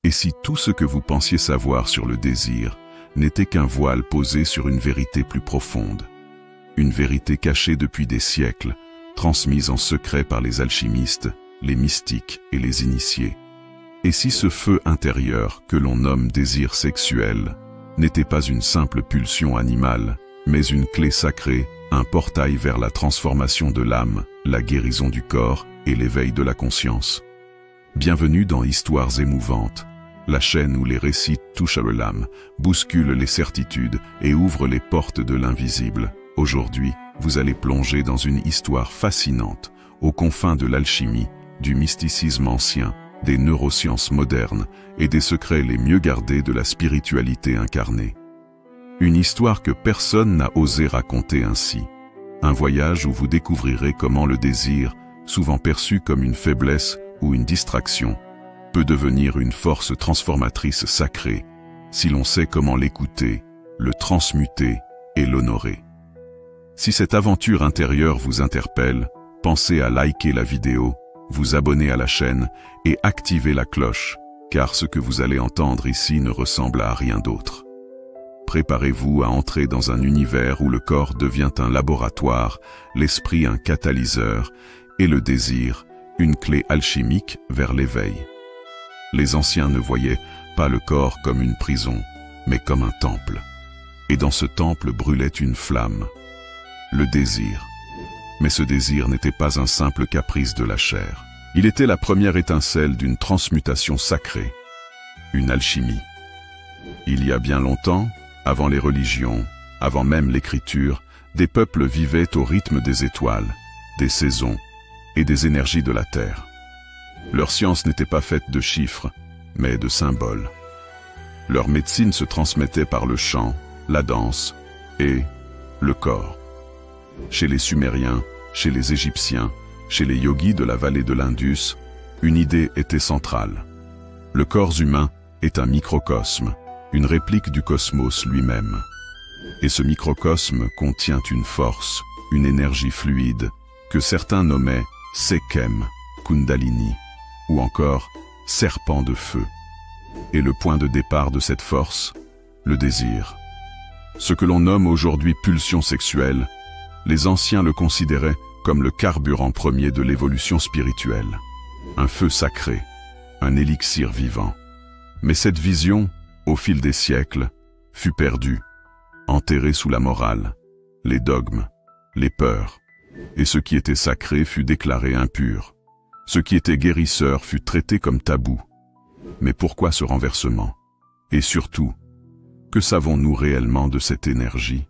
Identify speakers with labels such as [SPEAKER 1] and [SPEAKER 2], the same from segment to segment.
[SPEAKER 1] Et si tout ce que vous pensiez savoir sur le désir n'était qu'un voile posé sur une vérité plus profonde, une vérité cachée depuis des siècles, transmise en secret par les alchimistes, les mystiques et les initiés? Et si ce feu intérieur que l'on nomme désir sexuel n'était pas une simple pulsion animale, mais une clé sacrée, un portail vers la transformation de l'âme, la guérison du corps et l'éveil de la conscience? Bienvenue dans Histoires émouvantes, la chaîne où les récits touchent à l'âme, bousculent les certitudes et ouvrent les portes de l'invisible. Aujourd'hui, vous allez plonger dans une histoire fascinante, aux confins de l'alchimie, du mysticisme ancien, des neurosciences modernes et des secrets les mieux gardés de la spiritualité incarnée. Une histoire que personne n'a osé raconter ainsi. Un voyage où vous découvrirez comment le désir, souvent perçu comme une faiblesse ou une distraction, peut devenir une force transformatrice sacrée, si l'on sait comment l'écouter, le transmuter et l'honorer. Si cette aventure intérieure vous interpelle, pensez à liker la vidéo, vous abonner à la chaîne et activer la cloche, car ce que vous allez entendre ici ne ressemble à rien d'autre. Préparez-vous à entrer dans un univers où le corps devient un laboratoire, l'esprit un catalyseur et le désir une clé alchimique vers l'éveil. Les anciens ne voyaient pas le corps comme une prison, mais comme un temple. Et dans ce temple brûlait une flamme, le désir. Mais ce désir n'était pas un simple caprice de la chair. Il était la première étincelle d'une transmutation sacrée, une alchimie. Il y a bien longtemps, avant les religions, avant même l'écriture, des peuples vivaient au rythme des étoiles, des saisons et des énergies de la terre. Leur science n'était pas faite de chiffres, mais de symboles. Leur médecine se transmettait par le chant, la danse et le corps. Chez les Sumériens, chez les Égyptiens, chez les yogis de la vallée de l'Indus, une idée était centrale. Le corps humain est un microcosme, une réplique du cosmos lui-même. Et ce microcosme contient une force, une énergie fluide, que certains nommaient Sekhem, Kundalini, ou encore serpent de feu. Et le point de départ de cette force, le désir. Ce que l'on nomme aujourd'hui pulsion sexuelle, les anciens le considéraient comme le carburant premier de l'évolution spirituelle. Un feu sacré, un élixir vivant. Mais cette vision, au fil des siècles, fut perdue, enterrée sous la morale, les dogmes, les peurs, et ce qui était sacré fut déclaré impur. Ce qui était guérisseur fut traité comme tabou. Mais pourquoi ce renversement? Et surtout, que savons-nous réellement de cette énergie?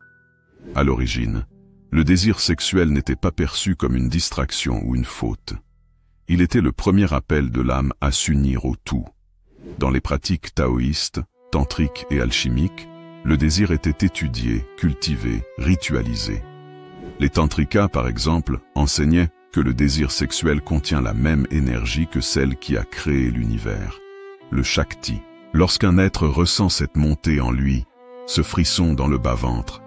[SPEAKER 1] À l'origine, le désir sexuel n'était pas perçu comme une distraction ou une faute. Il était le premier appel de l'âme à s'unir au tout. Dans les pratiques taoïstes, tantriques et alchimiques, le désir était étudié, cultivé, ritualisé. Les tantrikas, par exemple, enseignaient que le désir sexuel contient la même énergie que celle qui a créé l'univers, le Shakti. Lorsqu'un être ressent cette montée en lui, ce frisson dans le bas-ventre,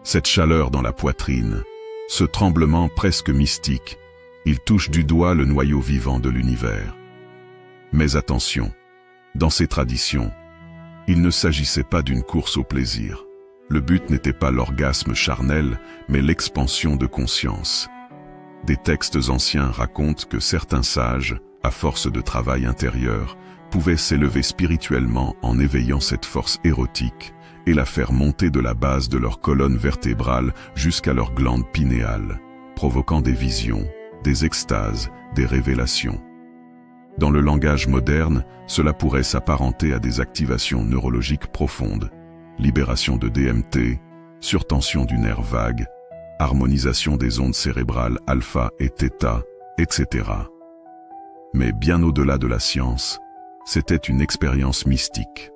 [SPEAKER 1] cette chaleur dans la poitrine, ce tremblement presque mystique, il touche du doigt le noyau vivant de l'univers. Mais attention, dans ces traditions, il ne s'agissait pas d'une course au plaisir. Le but n'était pas l'orgasme charnel, mais l'expansion de conscience. Des textes anciens racontent que certains sages, à force de travail intérieur, pouvaient s'élever spirituellement en éveillant cette force érotique et la faire monter de la base de leur colonne vertébrale jusqu'à leur glande pinéale, provoquant des visions, des extases, des révélations. Dans le langage moderne, cela pourrait s'apparenter à des activations neurologiques profondes, libération de DMT, surtension du nerf vague, harmonisation des ondes cérébrales alpha et theta, etc. Mais bien au-delà de la science, c'était une expérience mystique.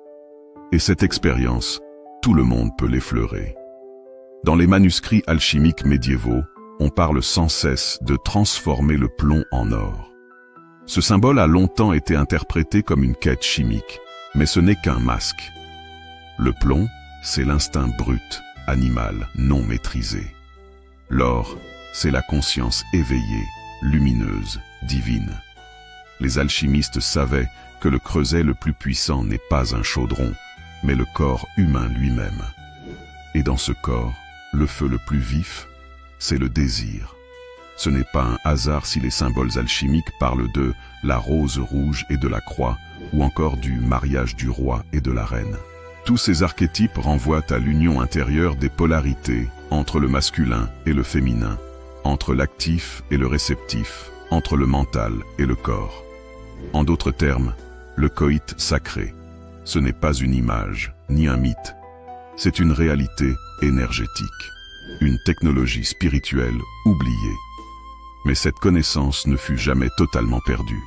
[SPEAKER 1] Et cette expérience, tout le monde peut l'effleurer. Dans les manuscrits alchimiques médiévaux, on parle sans cesse de transformer le plomb en or. Ce symbole a longtemps été interprété comme une quête chimique, mais ce n'est qu'un masque. Le plomb, c'est l'instinct brut, animal, non maîtrisé. L'or, c'est la conscience éveillée, lumineuse, divine. Les alchimistes savaient que le creuset le plus puissant n'est pas un chaudron, mais le corps humain lui-même. Et dans ce corps, le feu le plus vif, c'est le désir. Ce n'est pas un hasard si les symboles alchimiques parlent de la rose rouge et de la croix, ou encore du mariage du roi et de la reine. Tous ces archétypes renvoient à l'union intérieure des polarités entre le masculin et le féminin, entre l'actif et le réceptif, entre le mental et le corps. En d'autres termes, le coït sacré, ce n'est pas une image, ni un mythe. C'est une réalité énergétique, une technologie spirituelle oubliée. Mais cette connaissance ne fut jamais totalement perdue.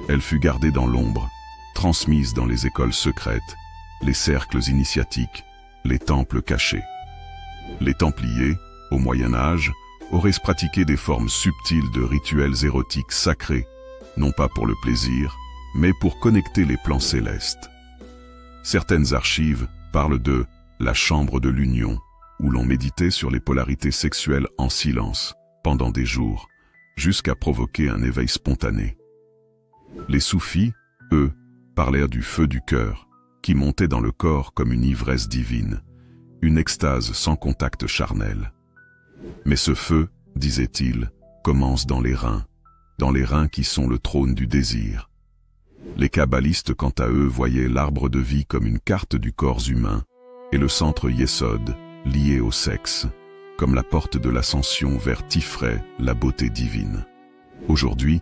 [SPEAKER 1] Elle fut gardée dans l'ombre, transmise dans les écoles secrètes, les cercles initiatiques, les temples cachés. Les Templiers, au Moyen-Âge, auraient pratiqué des formes subtiles de rituels érotiques sacrés, non pas pour le plaisir, mais pour connecter les plans célestes. Certaines archives parlent de la chambre de l'union, où l'on méditait sur les polarités sexuelles en silence, pendant des jours, jusqu'à provoquer un éveil spontané. Les soufis, eux, parlèrent du feu du cœur, qui montait dans le corps comme une ivresse divine, une extase sans contact charnel. Mais ce feu, disait-il, commence dans les reins qui sont le trône du désir. Les kabbalistes, quant à eux, voyaient l'arbre de vie comme une carte du corps humain, et le centre Yesod, lié au sexe, comme la porte de l'ascension vers Tifré, la beauté divine. Aujourd'hui,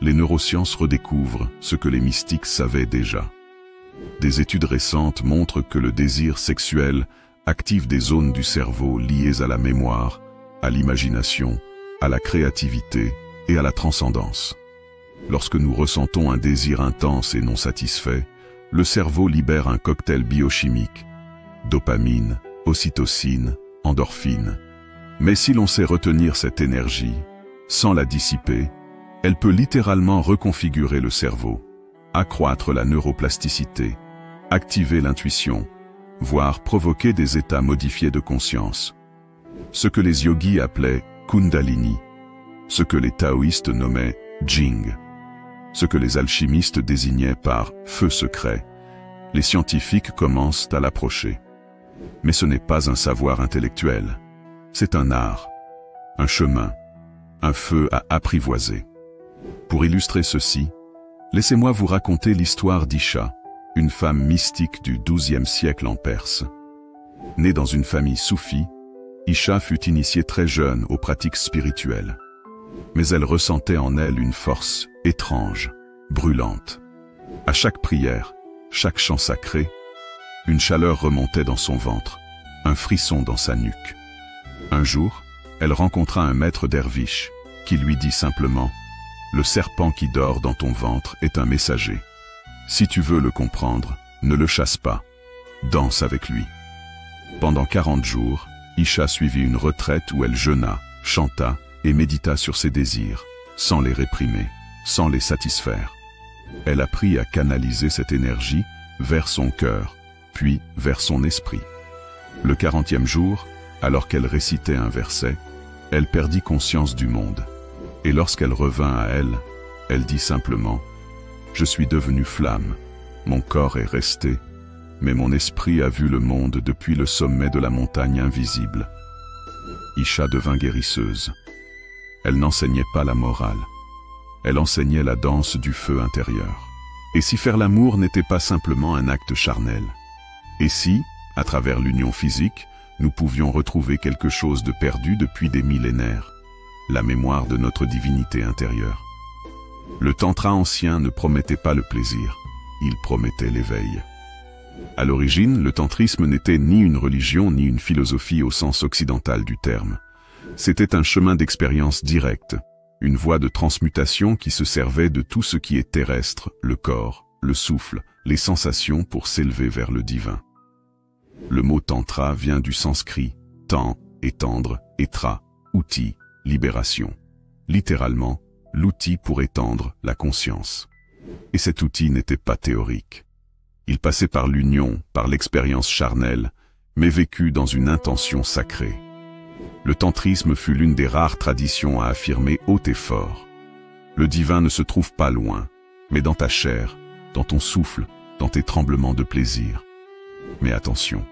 [SPEAKER 1] les neurosciences redécouvrent ce que les mystiques savaient déjà. Des études récentes montrent que le désir sexuel active des zones du cerveau liées à la mémoire, à l'imagination, à la créativité et à la transcendance. Lorsque nous ressentons un désir intense et non satisfait, le cerveau libère un cocktail biochimique, dopamine, ocytocine, endorphine. Mais si l'on sait retenir cette énergie, sans la dissiper, elle peut littéralement reconfigurer le cerveau, accroître la neuroplasticité, activer l'intuition, voire provoquer des états modifiés de conscience. Ce que les yogis appelaient Kundalini, ce que les taoïstes nommaient Jing, ce que les alchimistes désignaient par feu secret, les scientifiques commencent à l'approcher. Mais ce n'est pas un savoir intellectuel, c'est un art, un chemin, un feu à apprivoiser. Pour illustrer ceci, laissez-moi vous raconter l'histoire d'Isha, une femme mystique du XIIe siècle en Perse. Née dans une famille soufie, Isha fut initiée très jeune aux pratiques spirituelles. Mais elle ressentait en elle une force étrange, brûlante. À chaque prière, chaque chant sacré, une chaleur remontait dans son ventre, un frisson dans sa nuque. Un jour, elle rencontra un maître derviche qui lui dit simplement « Le serpent qui dort dans ton ventre est un messager. Si tu veux le comprendre, ne le chasse pas. Danse avec lui. » Pendant 40 jours, Isha suivit une retraite où elle jeûna, chanta et médita sur ses désirs, sans les réprimer, sans les satisfaire. Elle apprit à canaliser cette énergie vers son cœur, puis vers son esprit. Le 40e jour, alors qu'elle récitait un verset, elle perdit conscience du monde. Et lorsqu'elle revint à elle, elle dit simplement « Je suis devenue flamme, mon corps est resté, mais mon esprit a vu le monde depuis le sommet de la montagne invisible. » Isha devint guérisseuse. Elle n'enseignait pas la morale. Elle enseignait la danse du feu intérieur. Et si faire l'amour n'était pas simplement un acte charnel? Et si, à travers l'union physique, nous pouvions retrouver quelque chose de perdu depuis des millénaires, la mémoire de notre divinité intérieure? Le tantra ancien ne promettait pas le plaisir, il promettait l'éveil. À l'origine, le tantrisme n'était ni une religion ni une philosophie au sens occidental du terme. C'était un chemin d'expérience directe, une voie de transmutation qui se servait de tout ce qui est terrestre, le corps, le souffle, les sensations pour s'élever vers le divin. Le mot tantra vient du sanskrit, tan, étendre, et tra, outil, libération. Littéralement, l'outil pour étendre la conscience. Et cet outil n'était pas théorique. Il passait par l'union, par l'expérience charnelle, mais vécu dans une intention sacrée. Le tantrisme fut l'une des rares traditions à affirmer haut et fort. Le divin ne se trouve pas loin, mais dans ta chair, dans ton souffle, dans tes tremblements de plaisir. Mais attention,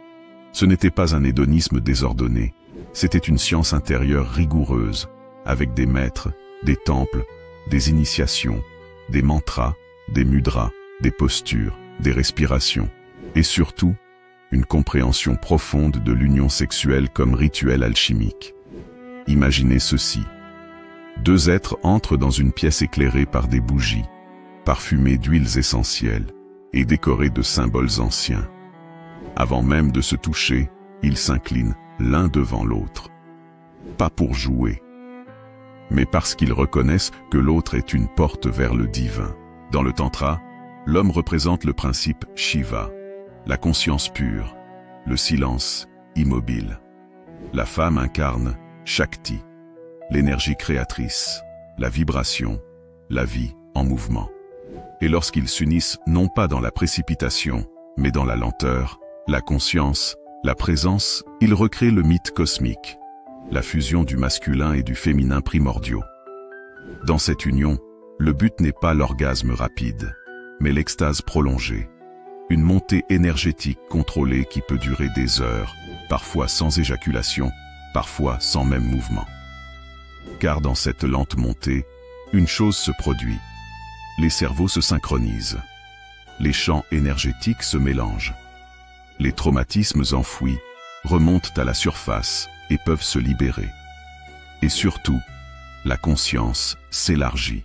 [SPEAKER 1] ce n'était pas un hédonisme désordonné, c'était une science intérieure rigoureuse, avec des maîtres, des temples, des initiations, des mantras, des mudras, des postures, des respirations, et surtout, une compréhension profonde de l'union sexuelle comme rituel alchimique. Imaginez ceci. Deux êtres entrent dans une pièce éclairée par des bougies, parfumées d'huiles essentielles et décorées de symboles anciens. Avant même de se toucher, ils s'inclinent l'un devant l'autre. Pas pour jouer, mais parce qu'ils reconnaissent que l'autre est une porte vers le divin. Dans le Tantra, l'homme représente le principe Shiva, la conscience pure, le silence immobile. La femme incarne Shakti, l'énergie créatrice, la vibration, la vie en mouvement. Et lorsqu'ils s'unissent non pas dans la précipitation, mais dans la lenteur, la conscience, la présence, ils recréent le mythe cosmique, la fusion du masculin et du féminin primordiaux. Dans cette union, le but n'est pas l'orgasme rapide, mais l'extase prolongée, une montée énergétique contrôlée qui peut durer des heures, parfois sans éjaculation, parfois sans même mouvement. Car dans cette lente montée, une chose se produit. Les cerveaux se synchronisent. Les champs énergétiques se mélangent. Les traumatismes enfouis remontent à la surface et peuvent se libérer. Et surtout, la conscience s'élargit.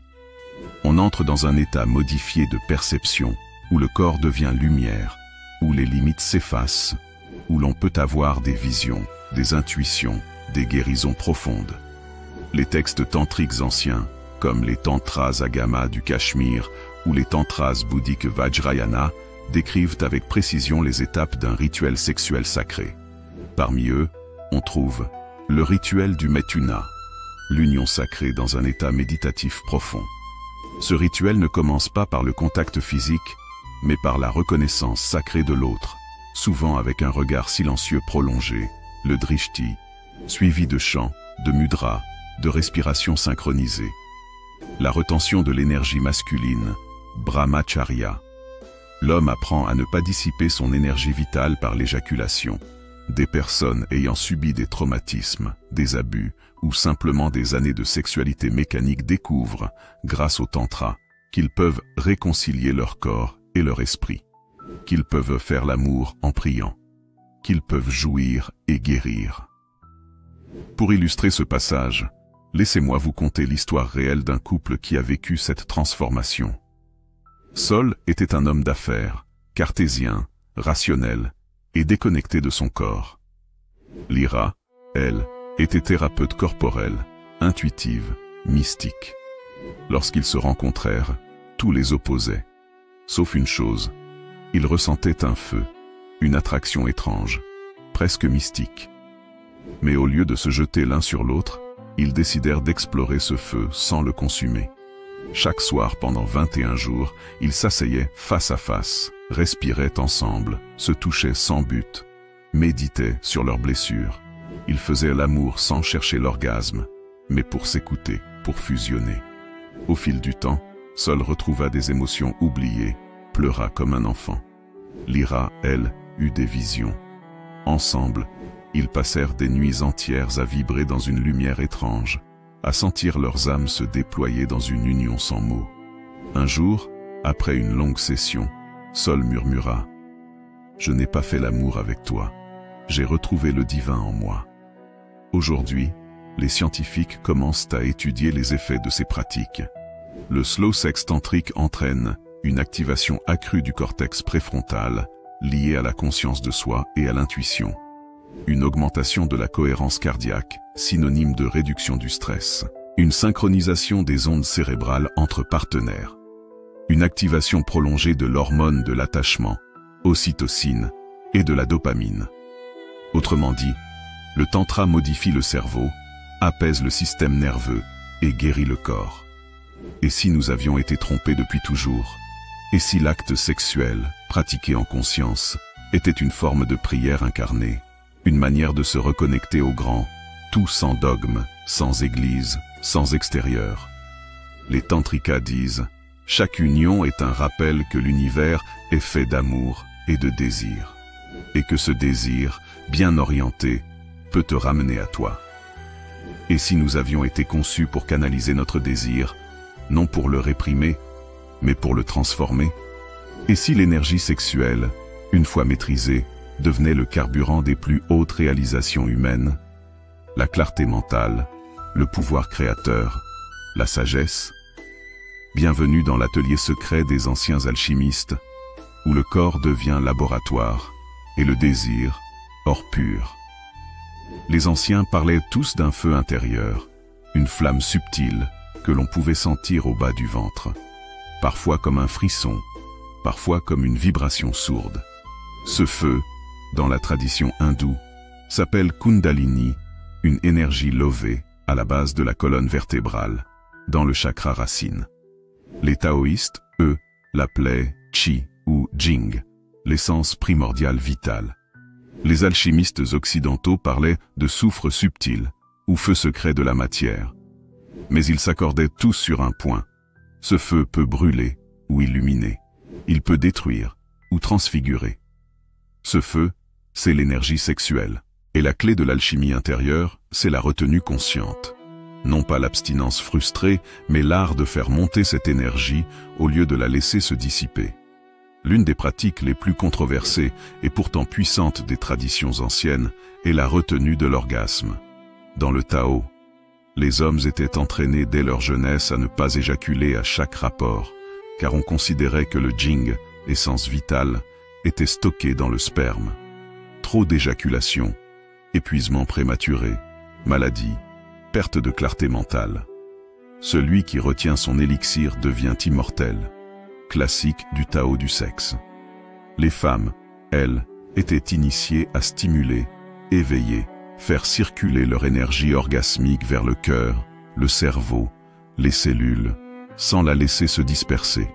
[SPEAKER 1] On entre dans un état modifié de perception, où le corps devient lumière, où les limites s'effacent, où l'on peut avoir des visions, des intuitions, des guérisons profondes. Les textes tantriques anciens, comme les tantras agama du Cachemire ou les tantras bouddhiques Vajrayana, décrivent avec précision les étapes d'un rituel sexuel sacré. Parmi eux, on trouve le rituel du Methuna, l'union sacrée dans un état méditatif profond. Ce rituel ne commence pas par le contact physique, mais par la reconnaissance sacrée de l'autre, souvent avec un regard silencieux prolongé, le drishti, suivi de chants, de mudras, de respiration synchronisée. La retention de l'énergie masculine, brahmacharya. L'homme apprend à ne pas dissiper son énergie vitale par l'éjaculation. Des personnes ayant subi des traumatismes, des abus ou simplement des années de sexualité mécanique découvrent, grâce au tantra, qu'ils peuvent réconcilier leur corps et leur esprit, qu'ils peuvent faire l'amour en priant, qu'ils peuvent jouir et guérir. Pour illustrer ce passage, laissez-moi vous conter l'histoire réelle d'un couple qui a vécu cette transformation. Saul était un homme d'affaires, cartésien, rationnel et déconnecté de son corps. Lyra, elle, était thérapeute corporelle, intuitive, mystique. Lorsqu'ils se rencontrèrent, tout les opposait. Sauf une chose, ils ressentaient un feu, une attraction étrange, presque mystique. Mais au lieu de se jeter l'un sur l'autre, ils décidèrent d'explorer ce feu sans le consumer. Chaque soir pendant 21 jours, ils s'asseyaient face à face, respiraient ensemble, se touchaient sans but, méditaient sur leurs blessures. Ils faisaient l'amour sans chercher l'orgasme, mais pour s'écouter, pour fusionner. Au fil du temps, Saul retrouva des émotions oubliées, pleura comme un enfant. Lyra, elle, eut des visions. Ensemble, ils passèrent des nuits entières à vibrer dans une lumière étrange, à sentir leurs âmes se déployer dans une union sans mots. Un jour, après une longue session, Saul murmura « Je n'ai pas fait l'amour avec toi, j'ai retrouvé le divin en moi. » Aujourd'hui, les scientifiques commencent à étudier les effets de ces pratiques. Le slow sex tantrique entraîne une activation accrue du cortex préfrontal, liée à la conscience de soi et à l'intuition. Une augmentation de la cohérence cardiaque, synonyme de réduction du stress. Une synchronisation des ondes cérébrales entre partenaires. Une activation prolongée de l'hormone de l'attachement, ocytocine, et de la dopamine. Autrement dit, le tantra modifie le cerveau, apaise le système nerveux et guérit le corps. Et si nous avions été trompés depuis toujours? Et si l'acte sexuel, pratiqué en conscience, était une forme de prière incarnée, une manière de se reconnecter au grand, tout sans dogme, sans église, sans extérieur? Les tantrikas disent « Chaque union est un rappel que l'univers est fait d'amour et de désir, et que ce désir, bien orienté, peut te ramener à toi. Et si nous avions été conçus pour canaliser notre désir, non pour le réprimer, mais pour le transformer? Et si l'énergie sexuelle, une fois maîtrisée, devenait le carburant des plus hautes réalisations humaines? La clarté mentale, le pouvoir créateur, la sagesse? Bienvenue dans l'atelier secret des anciens alchimistes, où le corps devient laboratoire et le désir, or pur. Les anciens parlaient tous d'un feu intérieur, une flamme subtile que l'on pouvait sentir au bas du ventre, parfois comme un frisson, parfois comme une vibration sourde. Ce feu, dans la tradition hindoue, s'appelle Kundalini, une énergie levée à la base de la colonne vertébrale, dans le chakra racine. Les taoïstes, eux, l'appelaient Qi ou Jing, l'essence primordiale vitale. Les alchimistes occidentaux parlaient de soufre subtil, ou feu secret de la matière. Mais ils s'accordaient tous sur un point. Ce feu peut brûler ou illuminer. Il peut détruire ou transfigurer. Ce feu, c'est l'énergie sexuelle. Et la clé de l'alchimie intérieure, c'est la retenue consciente. Non pas l'abstinence frustrée, mais l'art de faire monter cette énergie au lieu de la laisser se dissiper. L'une des pratiques les plus controversées et pourtant puissantes des traditions anciennes est la retenue de l'orgasme. Dans le Tao, les hommes étaient entraînés dès leur jeunesse à ne pas éjaculer à chaque rapport, car on considérait que le Jing, essence vitale, était stocké dans le sperme. Trop d'éjaculation, épuisement prématuré, maladie, perte de clarté mentale. Celui qui retient son élixir devient immortel. Classique du Tao du sexe. Les femmes, elles, étaient initiées à stimuler, éveiller, faire circuler leur énergie orgasmique vers le cœur, le cerveau, les cellules, sans la laisser se disperser.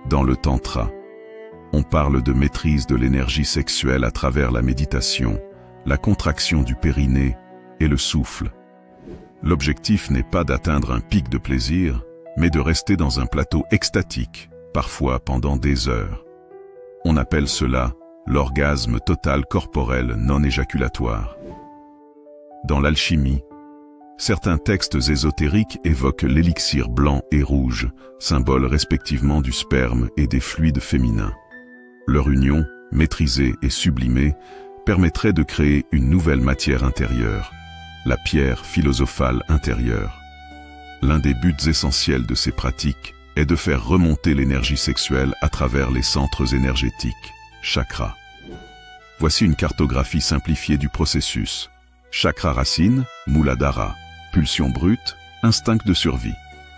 [SPEAKER 1] Dans le Tantra, on parle de maîtrise de l'énergie sexuelle à travers la méditation, la contraction du périnée et le souffle. L'objectif n'est pas d'atteindre un pic de plaisir, mais de rester dans un plateau extatique, parfois pendant des heures. On appelle cela l'orgasme total corporel non éjaculatoire. Dans l'alchimie, certains textes ésotériques évoquent l'élixir blanc et rouge, symboles respectivement du sperme et des fluides féminins. Leur union, maîtrisée et sublimée, permettrait de créer une nouvelle matière intérieure, la pierre philosophale intérieure. L'un des buts essentiels de ces pratiques est de faire remonter l'énergie sexuelle à travers les centres énergétiques, chakras. Voici une cartographie simplifiée du processus. Chakra racine, Muladhara, pulsion brute, instinct de survie.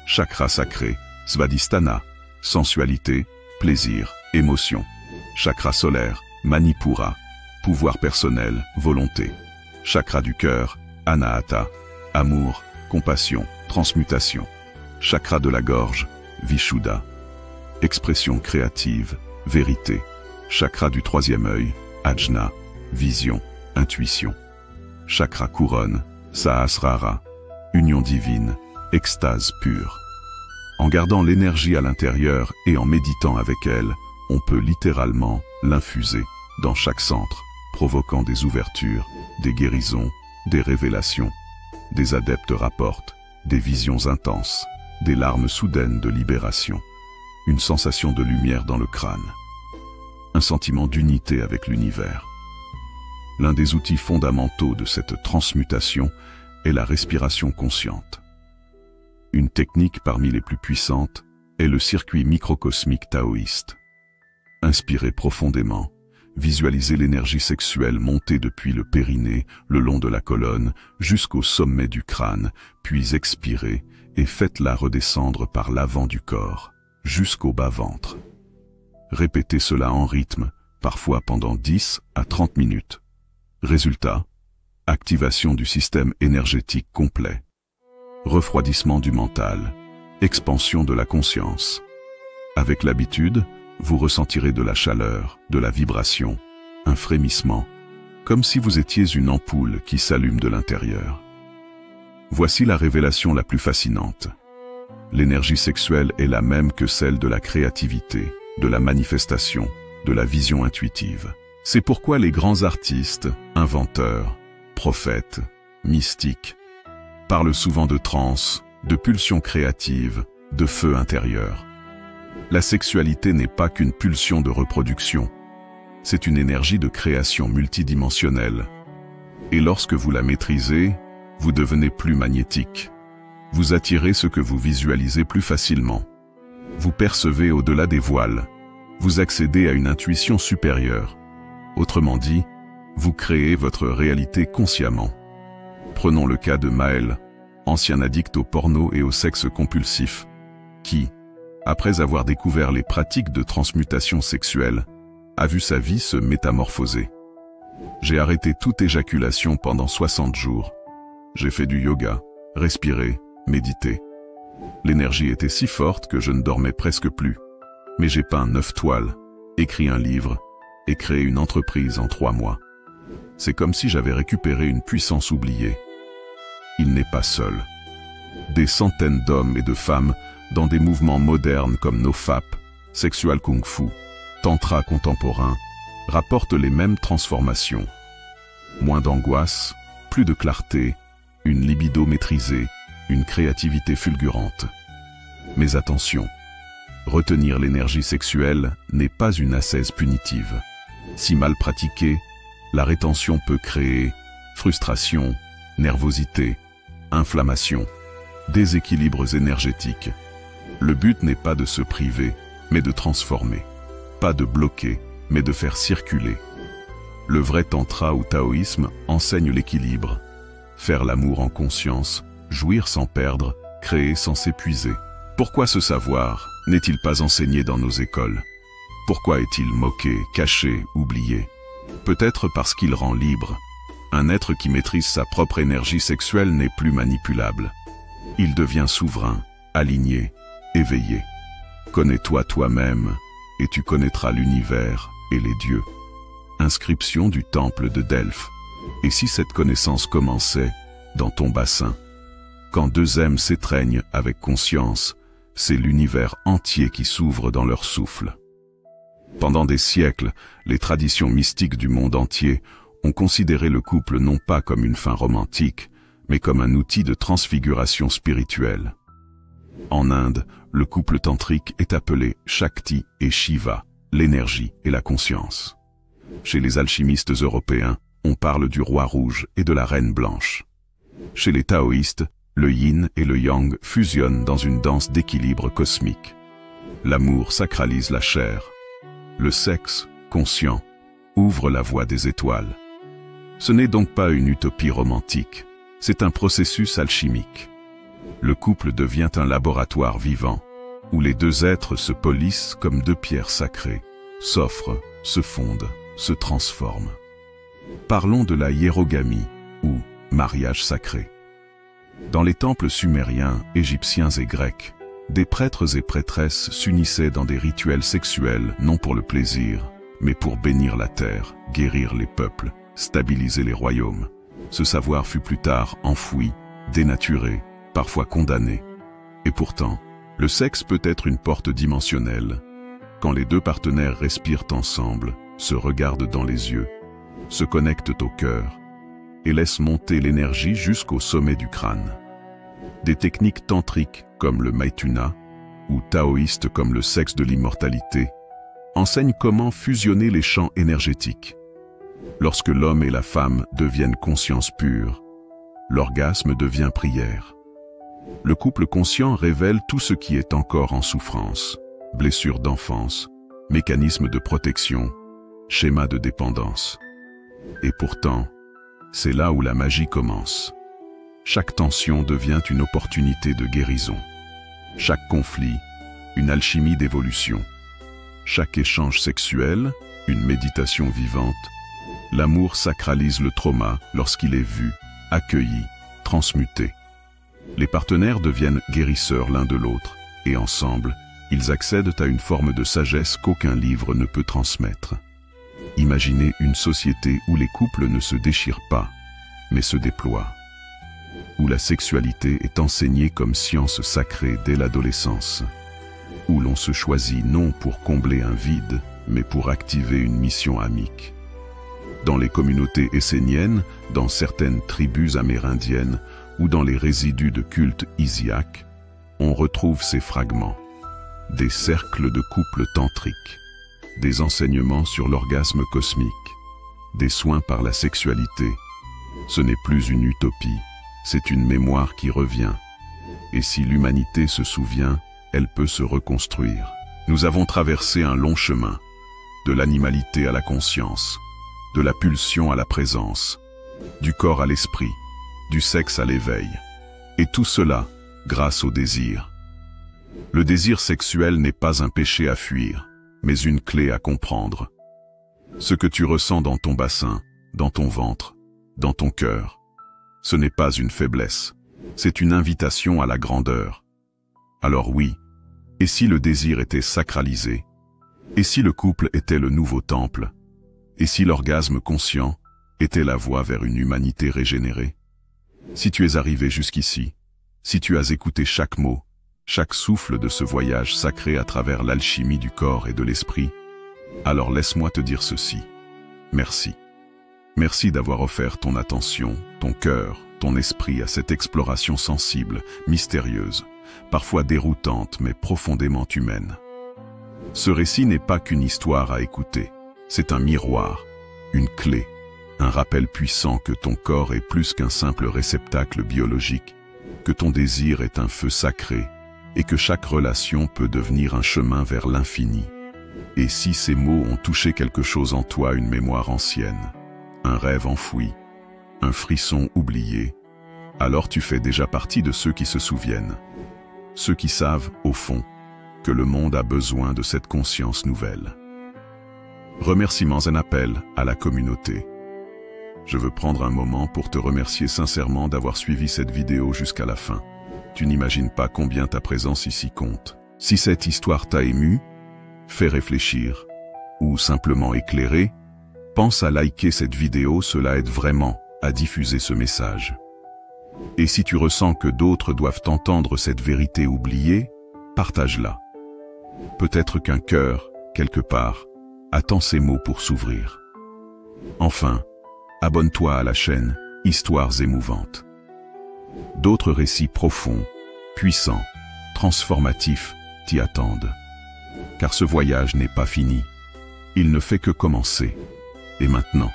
[SPEAKER 1] Chakra sacré, Svadhisthana, sensualité, plaisir, émotion. Chakra solaire, Manipura, pouvoir personnel, volonté. Chakra du cœur, Anahata, amour, compassion, transmutation. Chakra de la gorge, Vishuddha, expression créative, vérité. Chakra du troisième œil, Ajna, vision, intuition. Chakra couronne, Sahasrara, union divine, extase pure. En gardant l'énergie à l'intérieur et en méditant avec elle, on peut littéralement l'infuser dans chaque centre, provoquant des ouvertures, des guérisons, des révélations. Des adeptes rapportent des visions intenses, des larmes soudaines de libération, une sensation de lumière dans le crâne, un sentiment d'unité avec l'univers. L'un des outils fondamentaux de cette transmutation est la respiration consciente. Une technique parmi les plus puissantes est le circuit microcosmique taoïste. Inspirez profondément, visualisez l'énergie sexuelle monter depuis le périnée, le long de la colonne, jusqu'au sommet du crâne, puis expirez et faites-la redescendre par l'avant du corps, jusqu'au bas-ventre. Répétez cela en rythme, parfois pendant 10 à 30 minutes. Résultat, activation du système énergétique complet. Refroidissement du mental, expansion de la conscience. Avec l'habitude, vous ressentirez de la chaleur, de la vibration, un frémissement, comme si vous étiez une ampoule qui s'allume de l'intérieur. Voici la révélation la plus fascinante. L'énergie sexuelle est la même que celle de la créativité, de la manifestation, de la vision intuitive. C'est pourquoi les grands artistes, inventeurs, prophètes, mystiques, parlent souvent de transe, de pulsions créatives, de feu intérieur. La sexualité n'est pas qu'une pulsion de reproduction, c'est une énergie de création multidimensionnelle. Et lorsque vous la maîtrisez, vous devenez plus magnétique. Vous attirez ce que vous visualisez plus facilement. Vous percevez au-delà des voiles. Vous accédez à une intuition supérieure. Autrement dit, vous créez votre réalité consciemment. Prenons le cas de Maël, ancien addict au porno et au sexe compulsif, qui, après avoir découvert les pratiques de transmutation sexuelle, a vu sa vie se métamorphoser. J'ai arrêté toute éjaculation pendant 60 jours. J'ai fait du yoga, respiré, médité. L'énergie était si forte que je ne dormais presque plus. Mais j'ai peint 9 toiles, écrit un livre et créé une entreprise en 3 mois. C'est comme si j'avais récupéré une puissance oubliée. Il n'est pas seul. Des centaines d'hommes et de femmes dans des mouvements modernes comme NoFap, Sexual Kung Fu, Tantra contemporain, rapportent les mêmes transformations. Moins d'angoisse, plus de clarté, une libido maîtrisée, une créativité fulgurante. Mais attention, retenir l'énergie sexuelle n'est pas une ascèse punitive. Si mal pratiquée, la rétention peut créer frustration, nervosité, inflammation, déséquilibres énergétiques. Le but n'est pas de se priver, mais de transformer. Pas de bloquer, mais de faire circuler. Le vrai tantra ou taoïsme enseigne l'équilibre. Faire l'amour en conscience, jouir sans perdre, créer sans s'épuiser. Pourquoi ce savoir n'est-il pas enseigné dans nos écoles? Pourquoi est-il moqué, caché, oublié? Peut-être parce qu'il rend libre. Un être qui maîtrise sa propre énergie sexuelle n'est plus manipulable. Il devient souverain, aligné, éveillé. Connais-toi toi-même, et tu connaîtras l'univers et les dieux. Inscription du temple de Delphes. Et si cette connaissance commençait dans ton bassin? Quand deux âmes s'étreignent avec conscience, c'est l'univers entier qui s'ouvre dans leur souffle. Pendant des siècles, les traditions mystiques du monde entier ont considéré le couple non pas comme une fin romantique, mais comme un outil de transfiguration spirituelle. En Inde, le couple tantrique est appelé Shakti et Shiva, l'énergie et la conscience. Chez les alchimistes européens, on parle du roi rouge et de la reine blanche. Chez les taoïstes, le yin et le yang fusionnent dans une danse d'équilibre cosmique. L'amour sacralise la chair. Le sexe, conscient, ouvre la voie des étoiles. Ce n'est donc pas une utopie romantique, c'est un processus alchimique. Le couple devient un laboratoire vivant, où les deux êtres se polissent comme deux pierres sacrées, s'offrent, se fondent, se transforment. Parlons de la hiérogamie, ou mariage sacré. Dans les temples sumériens, égyptiens et grecs, des prêtres et prêtresses s'unissaient dans des rituels sexuels non pour le plaisir, mais pour bénir la terre, guérir les peuples, stabiliser les royaumes. Ce savoir fut plus tard enfoui, dénaturé, parfois condamné. Et pourtant, le sexe peut être une porte dimensionnelle. Quand les deux partenaires respirent ensemble, se regardent dans les yeux, se connectent au cœur et laissent monter l'énergie jusqu'au sommet du crâne. Des techniques tantriques comme le Maithuna ou taoïstes comme le sexe de l'immortalité enseignent comment fusionner les champs énergétiques. Lorsque l'homme et la femme deviennent conscience pure, l'orgasme devient prière. Le couple conscient révèle tout ce qui est encore en souffrance, blessures d'enfance, mécanismes de protection, schémas de dépendance. Et pourtant, c'est là où la magie commence. Chaque tension devient une opportunité de guérison. Chaque conflit, une alchimie d'évolution. Chaque échange sexuel, une méditation vivante. L'amour sacralise le trauma lorsqu'il est vu, accueilli, transmuté. Les partenaires deviennent guérisseurs l'un de l'autre, et ensemble, ils accèdent à une forme de sagesse qu'aucun livre ne peut transmettre. Imaginez une société où les couples ne se déchirent pas, mais se déploient. où la sexualité est enseignée comme science sacrée dès l'adolescence, où l'on se choisit non pour combler un vide, mais pour activer une mission amique. Dans les communautés esséniennes, dans certaines tribus amérindiennes ou dans les résidus de culte isiaque, on retrouve ces fragments. Des cercles de couples tantriques, des enseignements sur l'orgasme cosmique, des soins par la sexualité. Ce n'est plus une utopie, c'est une mémoire qui revient. Et si l'humanité se souvient, elle peut se reconstruire. Nous avons traversé un long chemin, de l'animalité à la conscience, de la pulsion à la présence, du corps à l'esprit, du sexe à l'éveil. Et tout cela grâce au désir. Le désir sexuel n'est pas un péché à fuir, mais une clé à comprendre. Ce que tu ressens dans ton bassin, dans ton ventre, dans ton cœur, ce n'est pas une faiblesse, c'est une invitation à la grandeur. Alors oui, et si le désir était sacralisé? Et si le couple était le nouveau temple? Et si l'orgasme conscient était la voie vers une humanité régénérée? Si tu es arrivé jusqu'ici, si tu as écouté chaque mot, chaque souffle de ce voyage sacré à travers l'alchimie du corps et de l'esprit, alors laisse-moi te dire ceci. Merci. Merci d'avoir offert ton attention, ton cœur, ton esprit à cette exploration sensible, mystérieuse, parfois déroutante mais profondément humaine. Ce récit n'est pas qu'une histoire à écouter, c'est un miroir, une clé, un rappel puissant que ton corps est plus qu'un simple réceptacle biologique, que ton désir est un feu sacré et que chaque relation peut devenir un chemin vers l'infini. Et si ces mots ont touché quelque chose en toi, une mémoire ancienne, un rêve enfoui, un frisson oublié, alors tu fais déjà partie de ceux qui se souviennent, ceux qui savent, au fond, que le monde a besoin de cette conscience nouvelle. Remerciements, un appel à la communauté. Je veux prendre un moment pour te remercier sincèrement d'avoir suivi cette vidéo jusqu'à la fin. Tu n'imagines pas combien ta présence ici compte. Si cette histoire t'a ému, fait réfléchir, ou simplement éclairé, pense à liker cette vidéo, cela aide vraiment à diffuser ce message. Et si tu ressens que d'autres doivent entendre cette vérité oubliée, partage-la. Peut-être qu'un cœur, quelque part, attend ces mots pour s'ouvrir. Enfin, abonne-toi à la chaîne Histoires émouvantes. D'autres récits profonds, puissants, transformatifs t'y attendent. Car ce voyage n'est pas fini. Il ne fait que commencer. Et maintenant,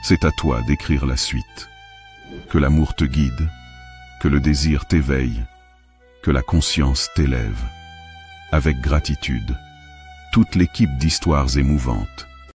[SPEAKER 1] c'est à toi d'écrire la suite. Que l'amour te guide, que le désir t'éveille, que la conscience t'élève. Avec gratitude, toute l'équipe d'Histoires émouvantes.